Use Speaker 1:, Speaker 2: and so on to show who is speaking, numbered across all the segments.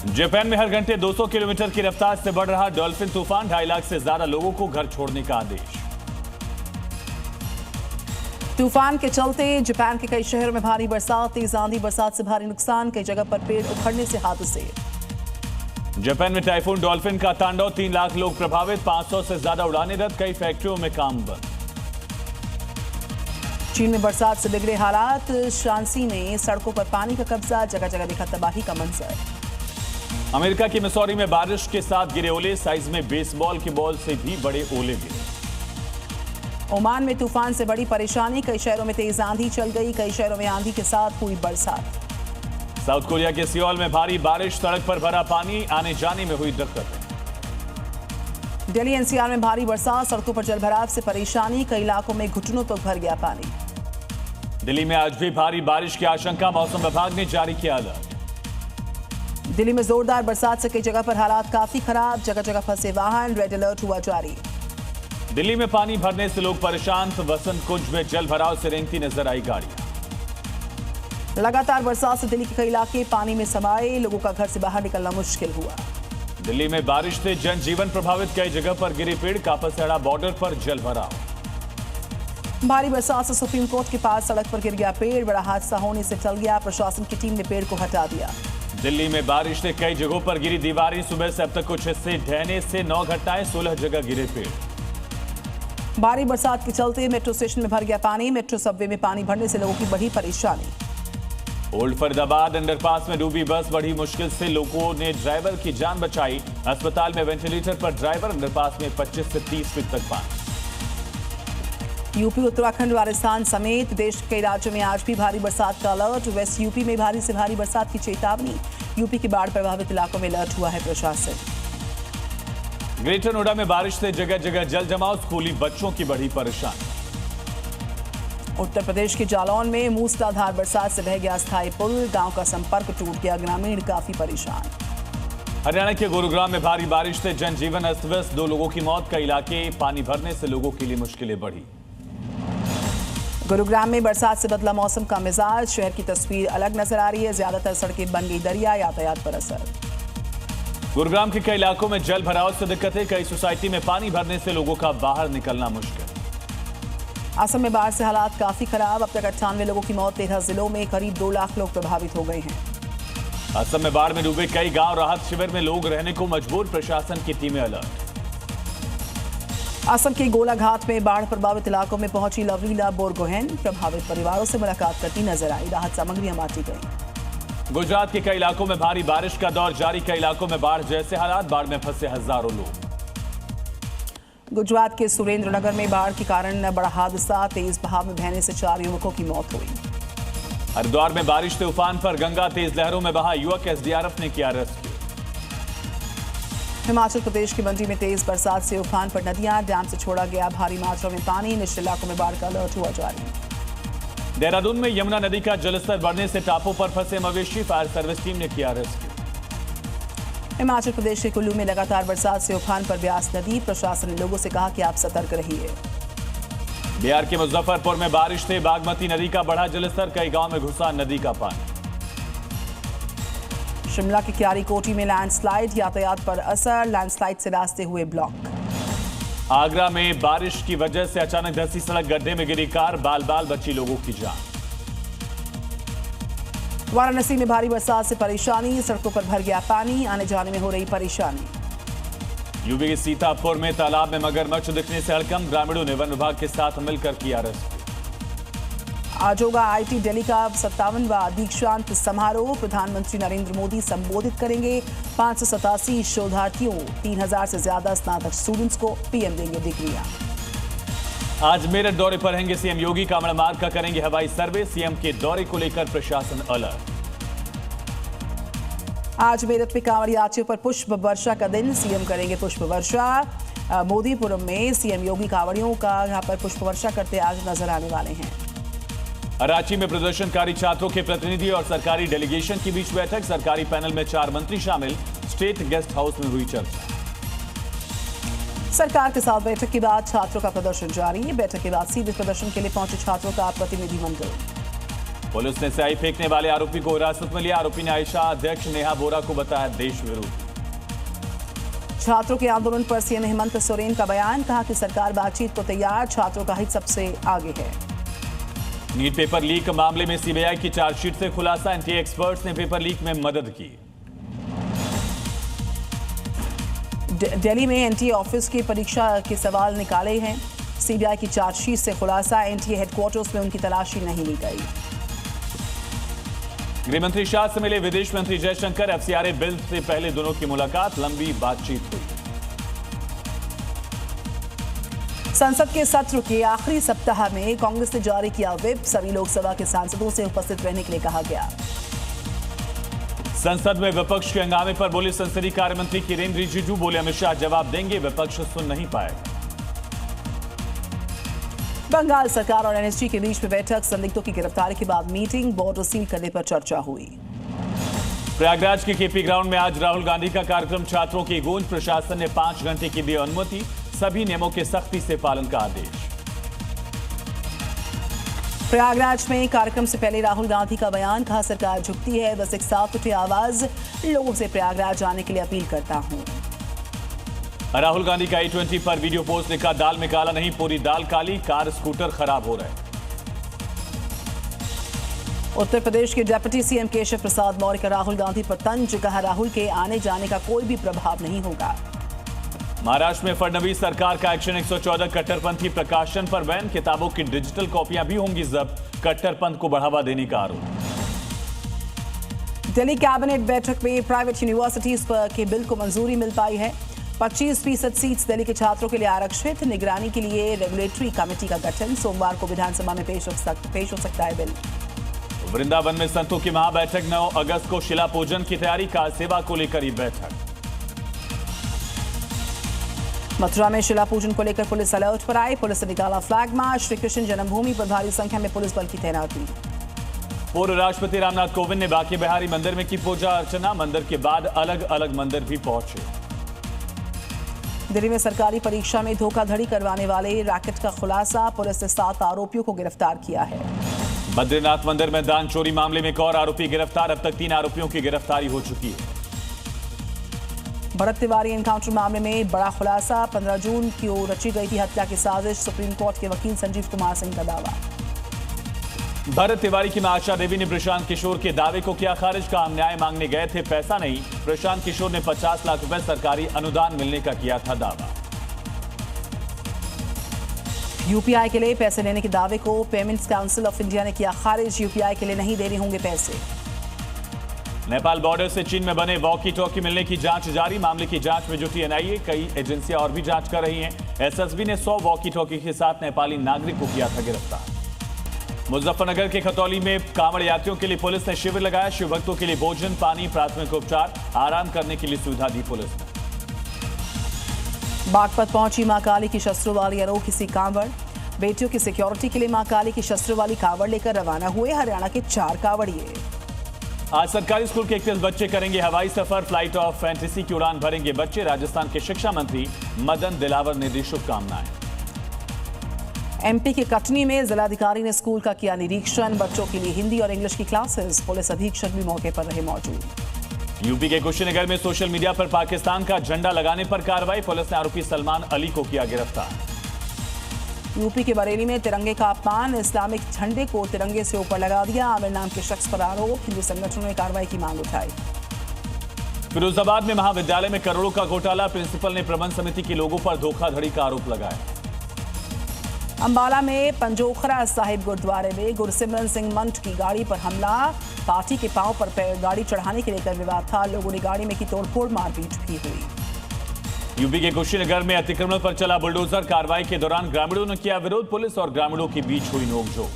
Speaker 1: Japan में हर घंटे 200 kilometre की रफ्तार से बढ़ रहा डॉल्फिन तूफान, 2.5 लाख से ज्यादा लोगों को घर छोड़ने का आदेश।
Speaker 2: तूफान के चलते जापान के कई शहरों में भारी बरसात, तेज आंधी, बरसात से भारी नुकसान, कई जगह पर पेड़ उखड़ने से हादसे।
Speaker 1: जापान में टाइफून डॉल्फिन का तांडव, 3 लाख लोग प्रभावित, 500 से ज्यादा उड़ानें रद्द, कई फैक्ट्रियों में काम बंद।
Speaker 2: चीन में बरसात से बिगड़े हालात, शांसी में सड़कों पर पानी का कब्जा, जगह जगह दिखा तबाही का मंजर।
Speaker 1: अमेरिका की मिसौरी में बारिश के साथ गिरे ओले, साइज में बेसबॉल के बॉल से भी बड़े ओले गिरे।
Speaker 2: ओमान में तूफान से बड़ी परेशानी, कई शहरों में तेज आंधी चल गई, कई शहरों में आंधी के साथ हुई बरसात।
Speaker 1: साउथ कोरिया के सियोल में भारी बारिश, सड़क पर भरा पानी, आने जाने में हुई दिक्कत।
Speaker 2: दिल्ली एनसीआर में भारी बरसात, सड़कों पर जलभराव से परेशानी, कई इलाकों में घुटनों तक भर गया पानी।
Speaker 1: दिल्ली में आज भी भारी बारिश की आशंका, मौसम विभाग ने जारी किया अलर्ट।
Speaker 2: दिल्ली में जोरदार बरसात से कई जगह पर हालात काफी खराब, जगह जगह फंसे वाहन, रेड अलर्ट हुआ जारी।
Speaker 1: दिल्ली में पानी भरने से लोग परेशान, वसंत कुंज में जल भराव से रेंगती नजर आई गाड़ियां।
Speaker 2: लगातार बरसात से दिल्ली के कई इलाके पानी में समाये, लोगों का घर से बाहर निकलना मुश्किल हुआ।
Speaker 1: दिल्ली में बारिश से जनजीवन प्रभावित, कई जगह पर गिरे पेड़, कापसेड़ा बॉर्डर पर जल भराव।
Speaker 2: भारी बरसात से सुप्रीम कोर्ट के पास सड़क पर गिर गया पेड़, बड़ा हादसा होने से टल गया, प्रशासन की टीम ने पेड़ को हटा दिया।
Speaker 1: दिल्ली में बारिश से कई जगहों पर गिरी दीवारें, सुबह से अब तक कुछ हिस्से ढहने से 9 घटनाएं, 16 जगह गिरे पेड़।
Speaker 2: भारी बरसात के चलते मेट्रो स्टेशन में भर गया पानी, मेट्रो सबवे में पानी भरने से लोगों की बढ़ी परेशानी।
Speaker 1: ओल्ड फरीदाबाद अंडरपास में डूबी बस, बड़ी मुश्किल से लोगों ने ड्राइवर की जान बचाई, अस्पताल में वेंटिलेटर पर ड्राइवर, अंडरपास में 25 से 30 फीट तक पानी।
Speaker 2: यूपी, उत्तराखंड, राजस्थान समेत देश के कई राज्यों में आज भी भारी बरसात का अलर्ट, वेस्ट यूपी में भारी से भारी बरसात की चेतावनी, यूपी के बाढ़ प्रभावित इलाकों में अलर्ट हुआ है प्रशासन।
Speaker 1: ग्रेटर नोएडा में बारिश से जगह जगह जल जमाव, स्कूली बच्चों की बढ़ी परेशानी।
Speaker 2: उत्तर प्रदेश के जालौन में मूसलाधार बरसात से बह गया अस्थायी पुल, गांव का संपर्क टूट गया, ग्रामीण काफी परेशान।
Speaker 1: हरियाणा के गुरुग्राम में भारी बारिश से जनजीवन अस्त व्यस्त, 2 लोगों की मौत, कई इलाके पानी भरने से लोगों के लिए मुश्किलें बढ़ी।
Speaker 2: गुरुग्राम में बरसात से बदला मौसम का मिजाज, शहर की तस्वीर अलग नजर आ रही है, ज्यादातर सड़कें बन गई दरिया, यातायात पर असर।
Speaker 1: गुरुग्राम के कई इलाकों में जल भराव से दिक्कतें, कई सोसाइटी में पानी भरने से लोगों का बाहर निकलना मुश्किल।
Speaker 2: असम में बाढ़ से हालात काफी खराब, अब तक 98 लोगों की मौत, 13 जिलों में करीब 2 लाख लोग प्रभावित हो गए हैं।
Speaker 1: असम में बाढ़ में डूबे कई गांव, राहत शिविर में लोग रहने को मजबूर, प्रशासन की टीमें अलर्ट।
Speaker 2: असम के गोलाघाट में बाढ़ प्रभावित इलाकों में पहुंची लवलीना बोरगोहेन, प्रभावित परिवारों से मुलाकात करती नजर आई, राहत सामग्रियां बांटी गई।
Speaker 1: गुजरात के कई इलाकों में भारी बारिश का दौर जारी, कई इलाकों में बाढ़ जैसे हालात, बाढ़ में फंसे हजारों लोग।
Speaker 2: गुजरात के सुरेंद्रनगर में बाढ़ के कारण बड़ा हादसा, तेज बहाव में बहने से 4 युवकों की मौत हुई।
Speaker 1: हरिद्वार में बारिश से उफान पर गंगा, तेज लहरों में बहा युवक, एसडीआरएफ ने किया रेस्क्यू।
Speaker 2: हिमाचल प्रदेश की मंडी में तेज बरसात से उफान पर नदियां, डैम से छोड़ा गया भारी मात्रा में पानी, निचले इलाकों में बाढ़ का अलर्ट हुआ जारी।
Speaker 1: देहरादून में यमुना नदी का जलस्तर बढ़ने से टापू पर फंसे मवेशी, फायर सर्विस टीम ने किया रेस्क्यू।
Speaker 2: हिमाचल प्रदेश के कुल्लू में लगातार बरसात से उफान पर ब्यास नदी, प्रशासन ने लोगों से कहा कि आप सतर्क रहिए।
Speaker 1: बिहार के मुजफ्फरपुर में बारिश से बागमती नदी का बढ़ा जलस्तर, कई गांव में घुसा नदी का पानी।
Speaker 2: शिमला के क्यारी कोटी में लैंडस्लाइड, यातायात पर असर, लैंडस्लाइड से रास्ते हुए ब्लॉक।
Speaker 1: आगरा में बारिश की वजह से अचानक धंसी सड़क, गड्ढे में गिरी कार, बाल बाल बची लोगों की जान।
Speaker 2: वाराणसी में भारी बरसात से परेशानी, सड़कों पर भर गया पानी, आने जाने में हो रही परेशानी।
Speaker 1: यूपी के सीतापुर में तालाब में मगरमच्छ दिखने से हड़कंप, ग्रामीणों ने वन विभाग के साथ मिलकर किया रेस्क्यू।
Speaker 2: आज होगा आईटी दिल्ली का 57वां दीक्षांत समारोह, प्रधानमंत्री नरेंद्र मोदी संबोधित करेंगे। 587 शोधार्थियों, 3000 से ज्यादा स्नातक स्टूडेंट्स को पीएम देंगे डिग्रियां।
Speaker 1: आज मेरठ दौरे पर रहेंगे सीएम योगी, कांवड़ मार्ग का करेंगे हवाई सर्वे, सीएम के दौरे को लेकर प्रशासन अलर्ट।
Speaker 2: आज मेरठ में कांवड़ यात्रियों पर पुष्प वर्षा का दिन, सीएम करेंगे पुष्प वर्षा। मोदीपुरम में सीएम योगी कांवड़ियों का यहां पर पुष्प वर्षा करते आज नजर आने वाले हैं।
Speaker 1: रांची में प्रदर्शनकारी छात्रों के प्रतिनिधि और सरकारी डेलीगेशन के बीच बैठक, सरकारी पैनल में 4 मंत्री शामिल, स्टेट गेस्ट हाउस में हुई चर्चा।
Speaker 2: सरकार के साथ बैठक के बाद छात्रों का प्रदर्शन जारी, बैठक के बाद सीधे प्रदर्शन के लिए पहुंचे छात्रों का प्रतिनिधिमंडल।
Speaker 1: पुलिस ने स्याही फेंकने वाले आरोपी को हिरासत में लिया। आरोपी ने आयशा अध्यक्ष नेहा बोरा को बताया देश विरोधी।
Speaker 2: छात्रों के आंदोलन पर सीएम हेमंत सोरेन का बयान, कहा कि सरकार बातचीत को तैयार, छात्रों का हित सबसे आगे है।
Speaker 1: नीट पेपर लीक मामले में सीबीआई की चार्जशीट से खुलासा, एनटीए एक्सपर्ट्स ने पेपर लीक में मदद की।
Speaker 2: दिल्ली में एनटीए ऑफिस की परीक्षा के सवाल निकाले हैं। सीबीआई की चार्जशीट से खुलासा, एनटीए हेडक्वार्टर्स में उनकी तलाशी नहीं ली गई।
Speaker 1: गृहमंत्री शाह से मिले विदेश मंत्री जयशंकर, एफसीआरए बिल से पहले दोनों की मुलाकात, लंबी बातचीत हुई।
Speaker 2: संसद के सत्र के आखिरी सप्ताह में कांग्रेस ने जारी किया व्हिप, सभी लोकसभा के सांसदों से उपस्थित रहने के लिए कहा गया।
Speaker 1: संसद में विपक्ष के हंगामे पर बोले संसदीय कार्य मंत्री किरेन रिजिजू, बोले अमित शाह जवाब देंगे, विपक्ष सुन नहीं पाएगा।
Speaker 2: बंगाल सरकार और एनएसजी के बीच में बैठक, संदिग्धों की गिरफ्तारी के बाद मीटिंग, बॉर्डर सील करने पर चर्चा हुई।
Speaker 1: प्रयागराज के केपी ग्राउंड में आज राहुल गांधी का कार्यक्रम, छात्रों की गूंज, प्रशासन ने 5 घंटे की दी अनुमति, सभी नियमों के सख्ती से पालन का आदेश।
Speaker 2: प्रयागराज में कार्यक्रम से पहले राहुल गांधी का बयान, कहा सरकार झुकती है, बस एक साथ उठे आवाज, लोगों से प्रयागराज जाने के लिए अपील करता हूं।
Speaker 1: राहुल गांधी का E20 पर वीडियो पोस्ट, लिखा दाल में काला नहीं पूरी दाल काली, कार स्कूटर खराब हो रहे।
Speaker 2: उत्तर प्रदेश के डिप्टी सीएम केशव प्रसाद मौर्य का राहुल गांधी पर तंज, कहा राहुल के आने जाने का कोई भी प्रभाव नहीं होगा।
Speaker 1: महाराष्ट्र में फडणवीस सरकार का एक्शन, 114 कट्टरपंथी प्रकाशन पर बैन, किताबों की डिजिटल कॉपियां भी होंगी जब्त, कट्टरपंथ को बढ़ावा देने का आरोप।
Speaker 2: दिल्ली कैबिनेट बैठक में प्राइवेट यूनिवर्सिटीज पर के बिल को मंजूरी मिल पाई है। 25% सीट्स दिल्ली के छात्रों के लिए आरक्षित, निगरानी के लिए रेगुलेटरी कमेटी का गठन, सोमवार को विधानसभा में पेश हो सकता है बिल।
Speaker 1: वृंदावन में संतों की महाबैठक, 9 अगस्त को शिला पूजन की तैयारी, कार सेवा को लेकर ही बैठक।
Speaker 2: मथुरा में शिला पूजन को लेकर पुलिस अलर्ट पर आई, पुलिस ने निकाला फ्लैग मार्च, श्री कृष्ण जन्मभूमि पर भारी संख्या में पुलिस बल की तैनाती।
Speaker 1: पूर्व राष्ट्रपति रामनाथ कोविंद ने बांके बिहारी मंदिर में की पूजा अर्चना, मंदिर के बाद अलग अलग मंदिर भी पहुंचे।
Speaker 2: दिल्ली में सरकारी परीक्षा में धोखाधड़ी करवाने वाले रैकेट का खुलासा, पुलिस ने 7 आरोपियों को गिरफ्तार किया है।
Speaker 1: बद्रीनाथ मंदिर में दान चोरी मामले में एक और आरोपी गिरफ्तार, अब तक 3 आरोपियों की गिरफ्तारी हो चुकी है।
Speaker 2: भरत तिवारी एनकाउंटर मामले में बड़ा खुलासा, 15 जून को रची गई थी हत्या की साजिश, सुप्रीम कोर्ट के वकील संजीव कुमार सिंह का दावा।
Speaker 1: भरत तिवारी की मां आशा देवी ने प्रशांत किशोर के दावे को किया खारिज, कहा न्याय मांगने गए थे, पैसा नहीं, प्रशांत किशोर ने 50 लाख रुपए सरकारी अनुदान मिलने का किया था दावा।
Speaker 2: यूपीआई के लिए पैसे लेने के दावे को पेमेंट्स काउंसिल ऑफ इंडिया ने किया खारिज, यूपीआई के लिए नहीं देने होंगे पैसे।
Speaker 1: नेपाल बॉर्डर से चीन में बने वॉकी टॉकी मिलने की जांच जारी, मामले की जांच में जुटी एनआईए, कई एजेंसियां और भी जांच कर रही हैं। एसएसबी ने 100 वॉकी टॉकी के साथ नेपाली नागरिक को किया था गिरफ्तार। मुजफ्फरनगर के खतौली में कांवड़ यात्रियों के लिए पुलिस ने शिविर लगाया, शिव भक्तों के लिए भोजन, पानी, प्राथमिक उपचार, आराम करने के लिए सुविधा दी पुलिस ने।
Speaker 2: बागपत पहुंची मां काली की शस्त्रों वाली अनोखी सी कांवड़, बेटियों की सिक्योरिटी के लिए मां काली की शस्त्रों वाली कांवड़ लेकर रवाना हुए हरियाणा के 4 कांवड़िए।
Speaker 1: आज सरकारी स्कूल के 31 बच्चे करेंगे हवाई सफर, फ्लाइट ऑफ फैंटेसी की उड़ान भरेंगे बच्चे, राजस्थान के शिक्षा मंत्री मदन दिलावर ने दी शुभकामनाएं।
Speaker 2: एमपी के कटनी में जिलाधिकारी ने स्कूल का किया निरीक्षण, बच्चों के लिए हिंदी और इंग्लिश की क्लासेस, पुलिस अधीक्षक भी मौके पर रहे मौजूद।
Speaker 1: यूपी के कुशीनगर में सोशल मीडिया पर पाकिस्तान का झंडा लगाने पर कार्रवाई, पुलिस ने आरोपी सलमान अली को किया गिरफ्तार।
Speaker 2: यूपी के बरेली में तिरंगे का अपमान, इस्लामिक झंडे को तिरंगे से ऊपर लगा दिया, आमिर नाम के शख्स पर आरोप, हिंदू संगठनों ने कार्रवाई की मांग उठाई।
Speaker 1: फिरोजाबाद में महाविद्यालय में करोड़ों का घोटाला, प्रिंसिपल ने प्रबंध समिति के लोगों पर धोखाधड़ी का आरोप लगाया।
Speaker 2: अंबाला में पंजोखरा साहिब गुरुद्वारे में गुरसिमरन सिंह मंट की गाड़ी पर हमला, पार्टी के पांव पर गाड़ी चढ़ाने के लेकर विवाद था, लोगों ने गाड़ी में की तोड़फोड़, मारपीट भी हुई।
Speaker 1: यूपी के कुशीनगर में अतिक्रमण पर चला बुलडोजर, कार्रवाई के दौरान ग्रामीणों ने किया विरोध, पुलिस और ग्रामीणों के बीच हुई नोकझोंक।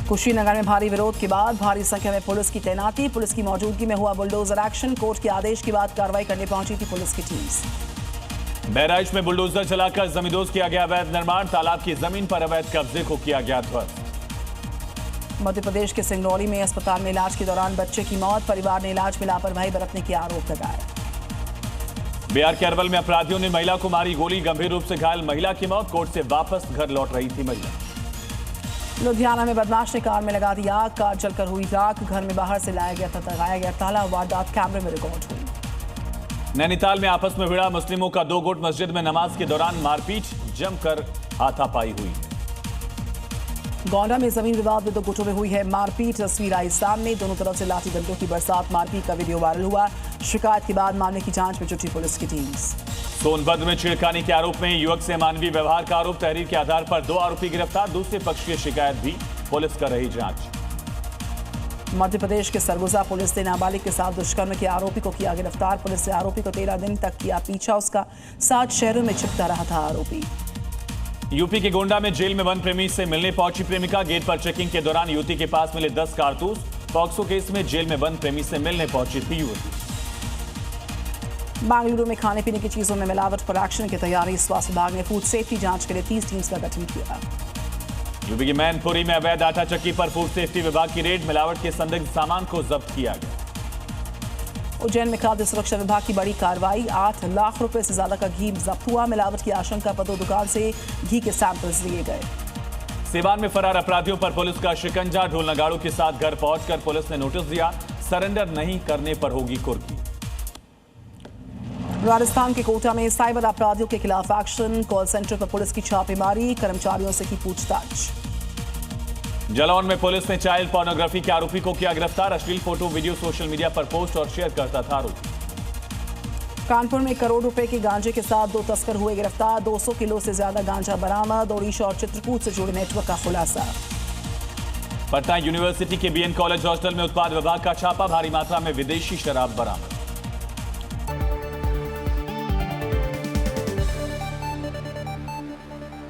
Speaker 2: कुशीनगर में भारी विरोध के बाद भारी संख्या में पुलिस की तैनाती, पुलिस की मौजूदगी में हुआ बुलडोजर एक्शन, कोर्ट के आदेश के बाद कार्रवाई करने पहुंची थी पुलिस की टीम।
Speaker 1: बहराइच में बुलडोजर चलाकर जमींदोज किया गया अवैध निर्माण, तालाब की जमीन पर अवैध कब्जे को किया गया ध्वस्त।
Speaker 2: मध्य प्रदेश के सिंगरौली में अस्पताल में इलाज के दौरान बच्चे की मौत, परिवार ने इलाज में लापरवाही बरतने के आरोप लगाए।
Speaker 1: बिहार के अरवल में अपराधियों ने महिला को मारी गोली, गंभीर रूप से घायल महिला की मौत, कोर्ट से वापस घर लौट रही थी महिला।
Speaker 2: लुधियाना में बदमाश ने कार में लगा दी आग, कार जलकर हुई राख, घर में बाहर से लाया गया था लगाया गया ताला, वारदात कैमरे में रिकॉर्ड हुई।
Speaker 1: नैनीताल में आपस में भिड़ा मुस्लिमों का दो गुट, मस्जिद में नमाज के दौरान मारपीट, जमकर हाथापाई हुई।
Speaker 2: गोंडा में जमीन विवाद में दो गुटों में हुई है मारपीट, तस्वीर आई सामने, दोनों तरफ से लाठी डंडों की बरसात, मारपीट का वीडियो वायरल हुआ। शिकायत के बाद मामले की जांच में जुटी पुलिस की टीम।
Speaker 1: सोनभद्र में छेड़खानी के आरोप में युवक से मानवीय व्यवहार का आरोप, तहरीर के आधार पर 2 आरोपी गिरफ्तार, दूसरे पक्ष की शिकायत भी, पुलिस कर रही जांच।
Speaker 2: मध्य प्रदेश के सरगुजा पुलिस ने नाबालिग के साथ दुष्कर्म के आरोपी को किया गिरफ्तार, पुलिस ने आरोपी को 13 दिन तक किया पीछा, उसका 7 शहरों में छिपता रहा था आरोपी।
Speaker 1: यूपी के गोंडा में जेल में वन प्रेमी से मिलने पहुंची प्रेमिका, गेट पर चेकिंग के दौरान युवती के पास मिले 10 कारतूस, पॉक्सो केस में जेल में वन प्रेमी से मिलने पहुंची थी युवती।
Speaker 2: बेंगलुरु में खाने पीने की चीजों में मिलावट पर एक्शन की तैयारी, स्वास्थ्य विभाग ने फूड सेफ्टी जांच के लिए 30 टीम्स का गठन किया।
Speaker 1: यूपी की मैनपुरी में अवैध आटा चक्की पर फूड सेफ्टी विभाग की रेड, मिलावट के संदिग्ध सामान को जब्त किया गया।
Speaker 2: उज्जैन में खाद्य सुरक्षा विभाग की बड़ी कार्रवाई, 8 लाख रुपए से ज्यादा का घी जब्त हुआ, मिलावट की आशंका पर 2 दुकान से घी के सैंपल्स लिए गए।
Speaker 1: सीवान में फरार अपराधियों पर पुलिस का शिकंजा, ढोल नगाड़ों के साथ घर पहुंचकर पुलिस ने नोटिस दिया, सरेंडर नहीं करने पर होगी कुर्की।
Speaker 2: राजस्थान के कोटा में साइबर अपराधियों के खिलाफ एक्शन, कॉल सेंटर पर पुलिस की छापेमारी, कर्मचारियों से की पूछताछ।
Speaker 1: जालौन में पुलिस ने चाइल्ड पोर्नोग्राफी के आरोपी को किया गिरफ्तार, अश्लील फोटो वीडियो सोशल मीडिया पर पोस्ट और शेयर करता था आरोपी।
Speaker 2: कानपुर में करोड़ रुपए के गांजे के साथ 2 तस्कर हुए गिरफ्तार, 200 किलो से ज्यादा गांजा बरामद, ओडिशा और चित्रकूट से जुड़े नेटवर्क का खुलासा।
Speaker 1: पटना यूनिवर्सिटी के बीएन कॉलेज हॉस्टल में उत्पाद विभाग का छापा, भारी मात्रा में विदेशी शराब बरामद।